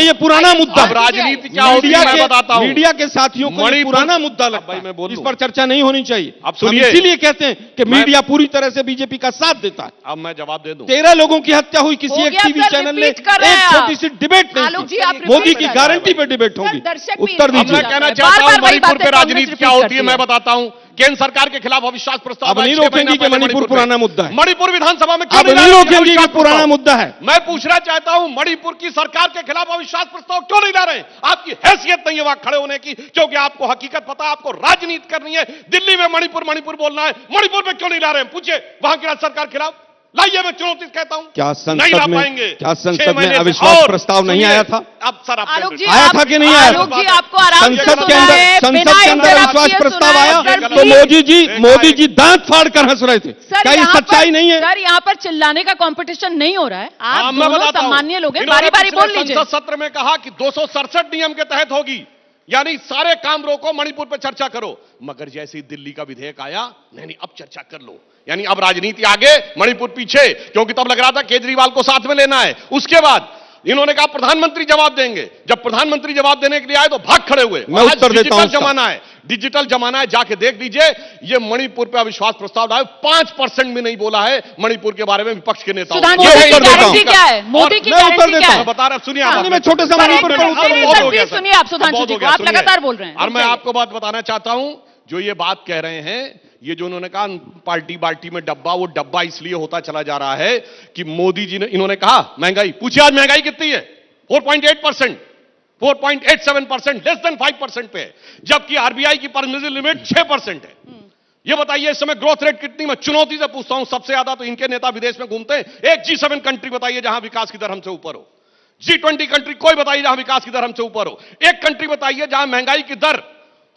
ये पुराना मुद्दा। राजनीति क्या होती है मैं बताता हूं। मीडिया के साथियों को पुराना मुद्दा लगता है, इस पर चर्चा नहीं होनी चाहिए। अब सुनिए, इसीलिए कहते हैं कि मीडिया पूरी तरह से बीजेपी का साथ देता है। अब मैं जवाब दे दूं। 13 लोगों की हत्या हुई, किसी एक टीवी चैनल ने एक छोटी सी डिबेट नहीं, मोदी की गारंटी पे डिबेट होगी। उत्तर दीजिए। मैं कहना चाहता हूं मणिपुर पे राजनीति क्या होती है मैं बताता हूं। केंद्र सरकार के खिलाफ अविश्वास प्रस्ताव अब आया, नहीं 6 महीना रोकेंगी कि पहले मणिपुर पे। पुराना मुद्दा है। मणिपुर विधानसभा में क्यों अब नहीं नहीं ला रहे रोकेंगी कि अविश्वास पुराना प्रस्ताव? मुद्दा है। मैं पूछना चाहता हूं मणिपुर की सरकार के खिलाफ अविश्वास प्रस्ताव क्यों नहीं ला रहे? आपकी हैसियत नहीं है वहां खड़े होने की, क्योंकि आपको हकीकत पता है, आपको राजनीति करनी है। दिल्ली में मणिपुर मणिपुर बोलना है, मणिपुर में क्यों नहीं ला रहे हैं? पूछिए वहां की राज्य सरकार के खिलाफ। लाइए, मैं चुनौती कहता हूं, क्या नहीं ला संसद में पाएंगे। क्या 6 संसद में महीने से। अविश्वास और प्रस्ताव नहीं सुनिए, आया था? अब सर आप आलोक जी, आया था कि नहीं आया? आलोक जी आपको आराम से संसद के सुना अंदर है, संसद बिना के अंदर interrupt अविश्वास किए प्रस्ताव सुना है, आया सर, तो please। मोदी जी दांत फाड़ कर हंस रहे थे। सर क्या ये यहाँ सच्चाई पर- नहीं है? सर यहाँ पर चिल्लाने का कंपटीशन नहीं हो रहा है। आप मैं दोनों बताता हूं। सामान्य लोग हैं, इन्होंने बारी बारी पिछले बोल लीजिए। संसद सत्र में कहा कि 267 नियम के तहत होगी, यानी सारे काम रोको, मणिपुर पर चर्चा करो। मगर जैसे ही दिल्ली का विधेयक आया, नहीं अब चर्चा कर लो, यानी अब राजनीति आगे मणिपुर पीछे, क्योंकि तब लग रहा था केजरीवाल को साथ में लेना है। उसके बाद इन्होंने कहा प्रधानमंत्री जवाब देंगे। जब प्रधानमंत्री जवाब देने के लिए आए तो भाग खड़े हुए। मैं आज उत्तर देता हूं डिजिटल जमाना है, डिजिटल जमाना है, जाके देख लीजिए। ये मणिपुर पे अविश्वास प्रस्ताव लाए, 5% भी नहीं बोला है मणिपुर के बारे में विपक्ष के नेताओं ने। सुधांशु ये जी की उत्तर देता हूं। गारंटी क्या है? मोदी की मैं उत्तर गारंटी देता क्या हूं। है? मैं बता रहा, सुनिए आप। मैं छोटे से मणिपुर पर उत्तर नहीं, बहुत सर, हो गया, प्लीज सर। सुनिए आप सुधांशु बहुत जी हो को, गया, आप सुनिए। लगातार बोल रहे हैं। और मैं रुक आपको बात बताना चाहता हूं, जो ये बात कह रहे हैं, ये जो उन्होंने कहा पार्टी बाल्टी में डब्बा, वो डब्बा इसलिए होता चला जा रहा है कि मोदी जी ने, इन्होंने कहा महंगाई, पूछिए आज महंगाई कितनी है? 4.8%, 4.87%, लेस देन 5% पे है, जबकि आरबीआई की परमिसिबल लिमिट 6% है। ये बताइए इस समय ग्रोथ रेट कितनी? मैं चुनौती से पूछता हूं, सबसे ज्यादा तो इनके नेता विदेश में घूमते हैं। एक G7 कंट्री बताइए जहां विकास की दर हमसे ऊपर हो। G20 कंट्री कोई बताइए जहां विकास की दर हमसे ऊपर हो। एक कंट्री बताइए जहां महंगाई की दर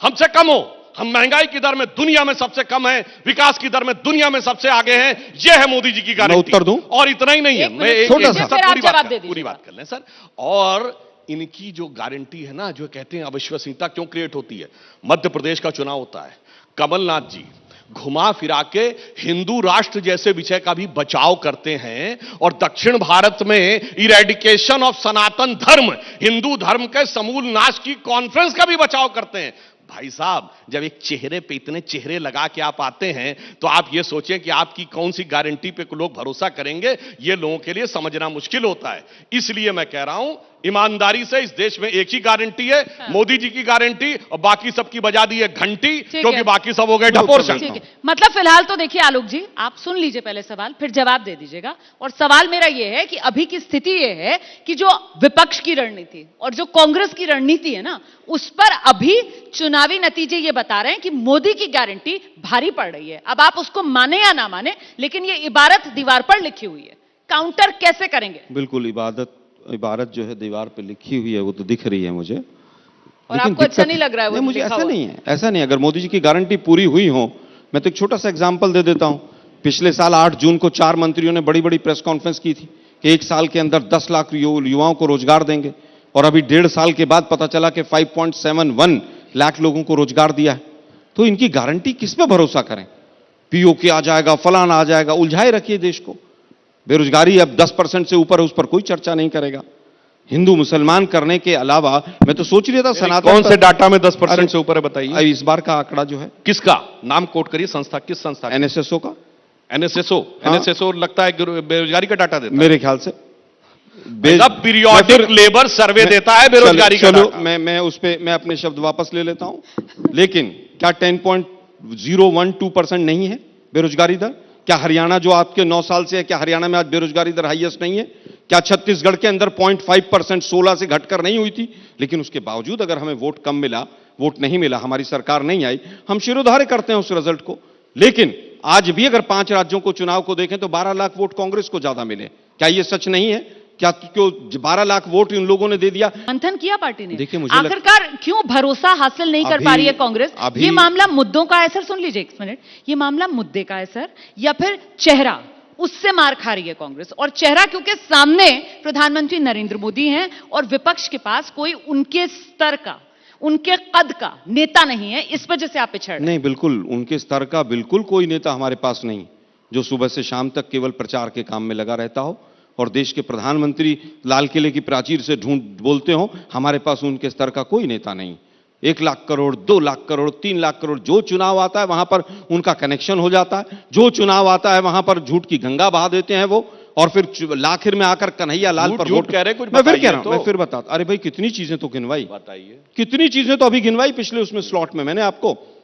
हमसे कम हो। हम महंगाई की दर में दुनिया में सबसे कम है, विकास की दर में दुनिया में सबसे आगे हैं। यह है मोदी जी की गारंटी। मैं उत्तर दूं? और इतना ही नहीं है, एक मैं मिनट, छोटा सा, फिर आप जवाब दे पूरी दीजिएगा। बात कर लें सर। और इनकी जो गारंटी है ना, जो कहते हैं अविश्वसनीयता क्यों क्रिएट होती है? मध्य प्रदेश का चुनाव होता है, कमलनाथ जी घुमा फिरा के हिंदू राष्ट्र जैसे विषय का भी बचाव करते हैं, और दक्षिण भारत में इरेडिकेशन ऑफ सनातन धर्म, हिंदू धर्म के समूल नाश की कॉन्फ्रेंस का भी बचाव करते हैं। भाई साहब, जब एक चेहरे पे इतने चेहरे लगा के आप आते हैं, तो आप ये सोचें कि आपकी कौन सी गारंटी पे लोग भरोसा करेंगे, ये लोगों के लिए समझना मुश्किल होता है। इसलिए मैं कह रहा हूं, ईमानदारी से इस देश में एक ही गारंटी है, मोदी जी की गारंटी, और बाकी सबकी बजा दी है घंटी, क्योंकि बाकी सब हो गए ढपोरशन। ठीक है, मतलब फिलहाल तो देखिए आलोक जी, आप सुन लीजिए पहले सवाल, फिर जवाब दे दीजिएगा। और सवाल मेरा यह है कि अभी की स्थिति यह है कि जो विपक्ष की रणनीति और जो कांग्रेस की रणनीति है ना, उस पर अभी चुनावी नतीजे ये बता रहे हैं कि मोदी की गारंटी भारी पड़ रही है। अब आप उसको माने या ना माने, लेकिन ये इबारत दीवार पर लिखी हुई है। काउंटर कैसे करेंगे? बिल्कुल, इबारत जो है दीवार पे लिखी हुई है, वो तो दिख रही है मुझे। और लेकिन आपको अच्छा दिक्कत- नहीं लग रहा है वो नहीं, मुझे लिखा ऐसा हुआ? नहीं है, ऐसा नहीं है। अगर मोदी जी की गारंटी पूरी हुई हो, मैं तो एक छोटा सा एग्जांपल दे देता हूं। पिछले साल 8 जून को 4 मंत्रियों ने बड़ी बड़ी प्रेस कॉन्फ्रेंस की थी कि 1 साल के अंदर 10 लाख युवाओं को रोजगार देंगे, और अभी 1.5 साल के बाद पता चला कि 5.71 लाख लोगों को रोजगार दिया है। तो इनकी गारंटी किस पे भरोसा करें? पीओके आ जाएगा, फलाना आ जाएगा, उलझाए रखिए देश को। बेरोजगारी अब 10% से ऊपर है, उस पर कोई चर्चा नहीं करेगा। हिंदू मुसलमान करने के अलावा मैं तो सोच रहा था सनातन कौन पर- से डाटा में 10% से ऊपर है बताइए? अरे इस बार का आंकड़ा जो है किसका नाम कोट करिए, संस्था, किस संस्था? एनएसएसओ का, एनएसएसओ। हाँ। एनएसएसओ लगता है बेरोजगारी का डाटा देता है। मेरे ख्याल से पीरियोडिक लेबर सर्वे देता है बेरोजगारी का चलो डाटा। मैं उस पे मैं अपने शब्द वापस ले लेता हूं। लेकिन क्या 10.012% नहीं है बेरोजगारी दर? क्या हरियाणा जो आपके 9 साल से है, क्या हरियाणा में आज बेरोजगारी दर हाईएस्ट नहीं है? क्या छत्तीसगढ़ के अंदर 0.5% 16 से घटकर नहीं हुई थी? लेकिन उसके बावजूद अगर हमें वोट कम मिला, वोट नहीं मिला, हमारी सरकार नहीं आई, हम शिरोधार्य करते हैं उस रिजल्ट को। लेकिन आज भी अगर 5 राज्यों को चुनाव को देखें तो 12 लाख वोट कांग्रेस को ज्यादा मिले। क्या यह सच नहीं है? क्या क्यों 12 लाख वोट इन लोगों ने दे दिया? मंथन किया पार्टी ने। देखिए, मुझे आखिरकार क्यों भरोसा हासिल नहीं कर पा रही है कांग्रेस? अभी- ये मामला मुद्दों का है सर, सुन लीजिए एक मिनट, ये मामला मुद्दे का है सर, या फिर चेहरा, उससे मार खा रही है कांग्रेस? और चेहरा क्योंकि सामने प्रधानमंत्री नरेंद्र मोदी हैं और विपक्ष के पास कोई उनके स्तर का, उनके कद का नेता नहीं है, इस वजह से आप पिछड़ रहे हैं। नहीं, बिल्कुल उनके स्तर का बिल्कुल कोई नेता हमारे पास नहीं, जो सुबह से शाम तक केवल प्रचार के काम में लगा रहता हो और देश के प्रधानमंत्री लाल किले की प्राचीर से ढूंढ बोलते हो। हमारे पास उनके स्तर का कोई नेता नहीं। 1 लाख करोड़, 2 लाख करोड़, 3 लाख करोड़, जो चुनाव आता है वहां पर उनका कनेक्शन हो जाता है। जो चुनाव आता है वहां पर झूठ की गंगा बहा देते हैं वो, और फिर आखिर में आकर कन्हैया लाल पर वोट कह रहे कुछ मैं फिर कह बताइए रहा हूं, तो। मैं फिर बताता। अरे भाई, कितनी चीजें तो गिनवाई, बताइए। कितनी चीजें तो अभी गिनवाई पिछले उसमें स्लॉट में मैंने आपको।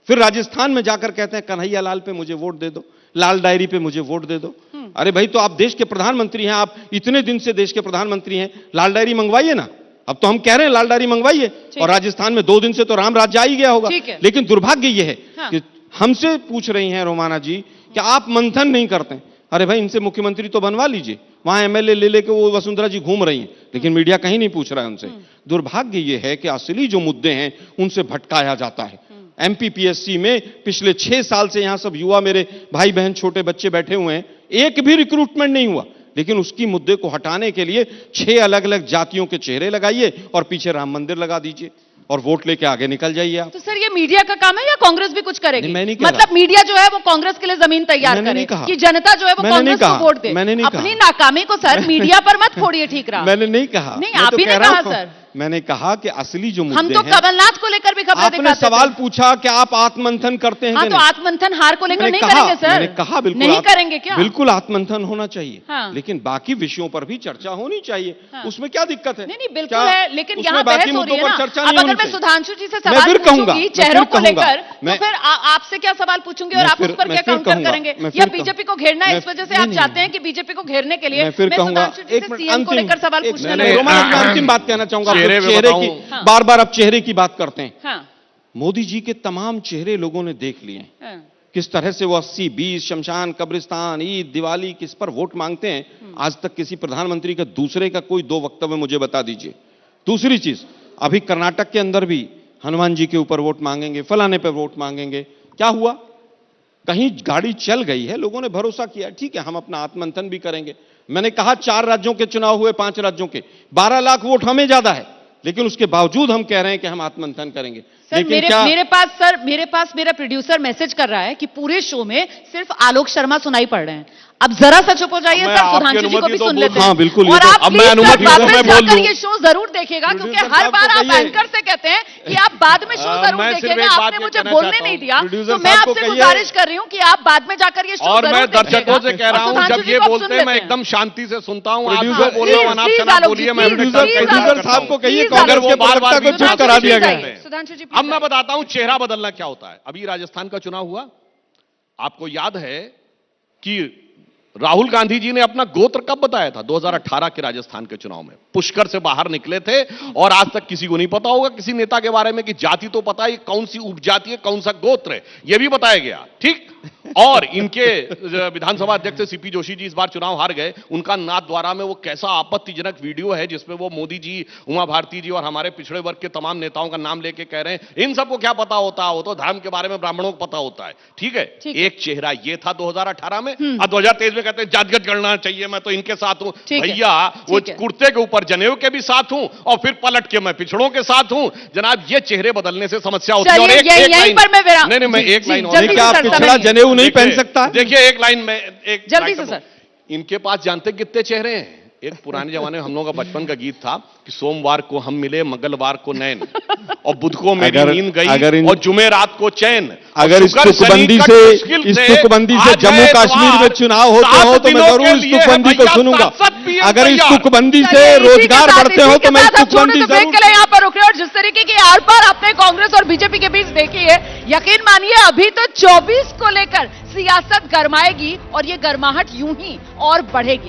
फिर राजस्थान में जाकर कहते हैं कन्हैया लाल पे मुझे वोट दे दो, लाल डायरी पे मुझे वोट दे दो। अरे भाई, तो आप देश के प्रधानमंत्री हैं, आप इतने दिन से देश के प्रधानमंत्री हैं, लाल डायरी मंगवाइए ना। अब तो हम कह रहे हैं लाल डायरी मंगवाइए, और राजस्थान में 2 दिन से तो राम राज्य आ ही गया होगा। लेकिन दुर्भाग्य यह है कि हमसे पूछ रही हैं रोमाना जी कि आप मंथन नहीं करते। अरे भाई, इनसे मुख्यमंत्री तो बनवा लीजिए, वहां एमएलए ले लेके वो वसुंधरा जी घूम रही हैं, लेकिन मीडिया कहीं नहीं पूछ रहा है उनसे। दुर्भाग्य यह है कि असली जो मुद्दे हैं उनसे भटकाया जाता है। एमपीपीएससी में पिछले 6 साल से यहां सब युवा, मेरे भाई बहन, छोटे बच्चे बैठे हुए हैं, एक भी रिक्रूटमेंट नहीं हुआ। लेकिन उसकी मुद्दे को हटाने के लिए 6 अलग अलग जातियों के चेहरे लगाइए और पीछे राम मंदिर लगा दीजिए और वोट लेके आगे निकल जाइए आप। तो सर, ये मीडिया का काम है या कांग्रेस भी कुछ करेगी? मैं नहीं कह मतलब मीडिया जो है वो कांग्रेस के लिए जमीन तैयार करे कि जनता जो है वो कांग्रेस को वोट दे। मैंने नहीं कहा। अपनी नाकामी को सर मीडिया पर मत फोड़िए, ठीक रहा। मैंने नहीं कहा। नहीं, आप ही ने कहा सर। मैंने कहा कि असली जो मुद्दे हम तो कमलनाथ को लेकर भी खबरें आपने दिखाते सवाल थे। पूछा कि आप आत्मंथन करते हैं? हाँ, कि तो नहीं? आत्मंथन हार को लेकर नहीं कहा, करेंगे सर? मैंने कहा बिल्कुल नहीं करेंगे क्या? बिल्कुल आत्मंथन होना चाहिए। हाँ। लेकिन बाकी विषयों पर भी चर्चा होनी चाहिए। हाँ। उसमें क्या दिक्कत है? नहीं, बिल्कुल है, लेकिन यहाँ बहस बाकी हो रही मुद्दों है पर ना। चर्चा अब नहीं अगर होनी मैं चाहिए। सुधांशु जी से मैं सवाल फिर कहूंगा, पूछूंगी मैं चेहरों फिर को कहूंगा, लेकर, तो मैं- फिर आपसे क्या सवाल पूछूंगी और मैं आप उस फिर- पर मैं क्या फिर काउंटर कहूंगा, करेंगे? मैं फिर या कहूंगा। बीजेपी को घेरना है, इस वजह से आप नहीं, चाहते हैं कि बीजेपी को घेरने के लिए मैं फिर कहूंगा, सुधांशु जी से सीएम को लेकर सवाल एक पूछने मिनट, लगे। रोमाना, मैं अंतिम बात कहना चाहूंगा। चेहरे में चेहरे बताऊं। की बार-बार अब चेहरे की बात करते हैं। हाँ, मोदी जी के तमाम चेहरे लोगों ने देख लिए हैं। हाँ। किस तरह से वो 80, 20, शमशान, कब्रिस्तान, ईद, दिवाली, किस पर वोट मांगते हैं। आज तक किसी प्रधानमंत्री का दूसरे का कोई 2 वक्तव्य मुझे बता दीजिए। दूसरी चीज, अभी कर्नाटक के अंदर भी हनुमान जी के ऊपर वोट मांगेंगे, फलाने पे वोट मांगेंगे। क्या हुआ? कहीं गाड़ी चल गई है, लोगों ने भरोसा किया, ठीक है हम अपना आत्मंथन भी करेंगे। मैंने कहा 4 राज्यों के चुनाव हुए, 5 राज्यों के 12 लाख वोट हमें ज्यादा है, लेकिन उसके बावजूद हम कह रहे हैं कि हम आत्मंथन करेंगे। सर, मेरे पास मेरा प्रोड्यूसर मैसेज कर रहा है कि पूरे शो में सिर्फ आलोक शर्मा सुनाई पड़ रहे हैं। अब जरा सा चुप हो जाइए मैं सर, आपकी सुधांशु जी को भी अनुमति तो सुन लेते हैं। हाँ, बिल्कुल, और आप अब मैं प्लीज अनुमति सर दो, मैं वापस बोल जाकर दूं। ये शो जरूर देखिएगा, क्योंकि प्रोड्यूसर हर साहब बार को आप कहिए। एंकर से कहते हैं कि आप बाद में शो जरूर मैं सिर्फ देखिएगा। एक बात आपने ये मुझे कहना बोलने चाहता नहीं हूं। दिया, प्रोड्यूसर तो मैं साहब को आपसे कहिए। गुजारिश कर रही हूँ कि आप बाद में जाकर ये शो और जरूर मैं देखिएगा। दर्शकों से कह रहा और हूं, सुधांशु जब जी ये को आप बोलते सुन हैं मैं लेते एकदम शांति से सुनता हूं। आप प्रोड्यूसर- जो बोल रहे हो अनाप प्लीज, शनाप आलोक बोलिए, जी, मैं उन्हें प्लीज, कल प्लीज, प्रोड्यूसर साहब को कहिए, प्लीज, कांग्रेस आलोक के जी, प्रवक्ता को चुप करा दिया गया है। सुधांशु जी, अब मैं बताता हूं चेहरा बदलना क्या होता है। अभी राजस्थान का चुनाव हुआ, आपको याद है कि राहुल गांधी जी ने अपना गोत्र कब बताया था? 2018 के राजस्थान के चुनाव में पुष्कर से बाहर निकले थे, और आज तक किसी को नहीं पता होगा किसी नेता के बारे में कि जाति तो पता है कौन सी उपजाति है, कौन सा गोत्र है, यह भी बताया गया, ठीक। और इनके विधानसभा अध्यक्ष सीपी जोशी जी इस बार चुनाव हार गए। उनका नाथ द्वारा में वो कैसा आपत्तिजनक वीडियो है जिसमें वो मोदी जी, उमा भारती जी और हमारे पिछड़े वर्ग के तमाम नेताओं का नाम लेके कह रहे हैं इन सबको क्या पता होता है, वो तो धर्म के बारे में ब्राह्मणों को पता होता है, ठीक है। एक चेहरा ये था 2018 में, और 2023 में कहते हैं जातिगत गणना चाहिए, मैं तो इनके साथ हूं। भैया, वो कुर्ते के ऊपर जनेऊ के भी साथ हूं और फिर पलट के मैं पिछड़ों के साथ हूं। जनाब, ये चेहरे बदलने से समस्या होती है। और एक लाइन, मैं एक लाइन और, क्या पिछड़ा जनेऊ नहीं पहन सकता? देखिए एक लाइन में, एक जल्दी से सर। इनके पास जानते कितने चेहरे हैं? एक पुराने जमाने में हम लोगों का बचपन का गीत था कि सोमवार को हम मिले, मंगलवार को नैन, और बुध को मेरी नींद गई, और जुमेरात को चैन। अगर इस तुकबंदी से जम्मू कश्मीर में चुनाव होते हो तो मैं जरूर इस तुकबंदी को सुनूंगा। अगर इस तुकबंदी से रोजगार बढ़ते हो तो मैं इस तुकबंदी जरूर। यहाँ पर रुक रहे, और जिस तरीके की आर पार आपने कांग्रेस और बीजेपी के बीच देखी है, यकीन मानिए अभी तो 24 को लेकर सियासत गरमाएगी, और ये गर्माहट यूं ही और बढ़ेगी।